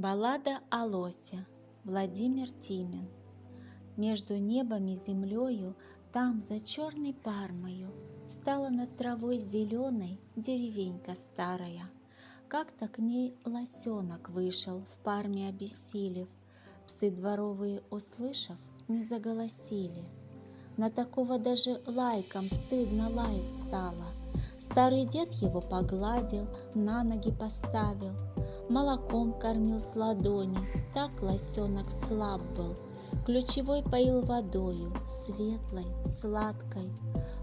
Баллада о лосе. Владимир Тимин. Между небом и землею, там, за черной пармою, стала над травой зеленой деревенька старая. Как-то к ней лосенок вышел, в парме обессилев. Псы дворовые, услышав, не заголосили. На такого даже лайком стыдно лаять стало. Старый дед его погладил, на ноги поставил, молоком кормил с ладони, так лосенок слаб был. Ключевой поил водою, светлой, сладкой.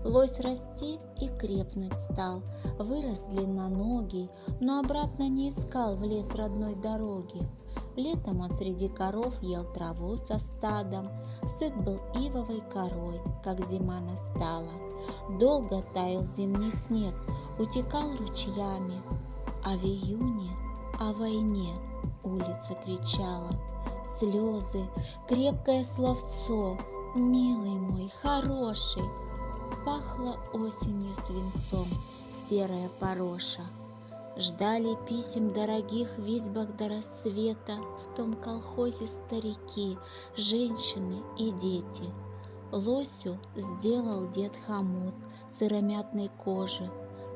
Лось расти и крепнуть стал, вырос длинноногий, но обратно не искал в лес родной дороги. Летом он среди коров ел траву со стадом, сыт был ивовой корой, как зима настала. Долго таял зимний снег, утекал ручьями, а в июне о войне улица кричала. Слезы, крепкое словцо, милый мой, хороший. Пахло осенью свинцом серая пороша. Ждали писем дорогих в избах до рассвета, в том колхозе старики, женщины и дети. Лосю сделал дед хомут сыромятной кожи.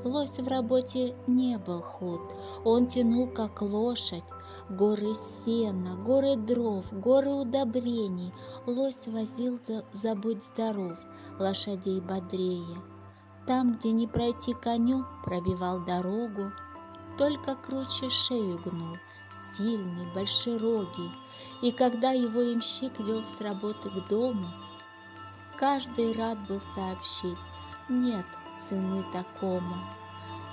Лось в работе не был худ, он тянул, как лошадь, горы сена, горы дров, горы удобрений. Лось возил за будь здоров лошадей бодрее. Там, где не пройти коню, пробивал дорогу, только круче шею гнул, сильный, большерогий. И когда его ямщик вел с работы к дому, каждый рад был сообщить: нет цены такому.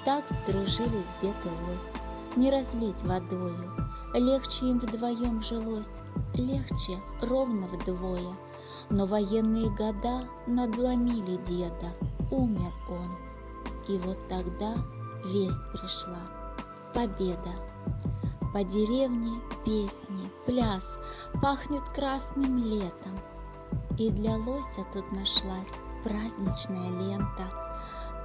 Так сдружились дед и лось, не разлить водою. Легче им вдвоем жилось, легче ровно вдвое. Но военные года надломили деда, умер он. И вот тогда весть пришла, победа. По деревне песни, пляс, пахнет красным летом. И для лося тут нашлась праздничная лента.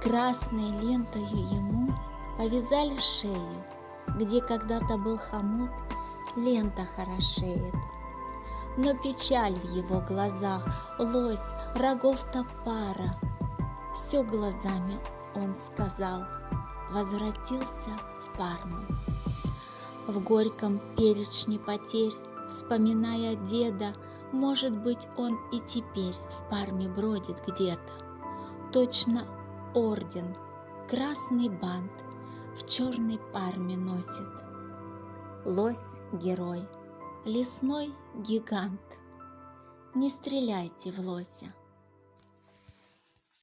Красной лентою ему повязали шею, где когда-то был хомут, лента хорошеет. Но печаль в его глазах, лось, рогов-то пара. Все глазами он сказал, возвратился в Парму. В горьком перечне потерь, вспоминая деда, может быть, он и теперь в Парме бродит где-то. Точно орден, красный бант в черной Парме носит. Лось — герой, лесной гигант. Не стреляйте в лося.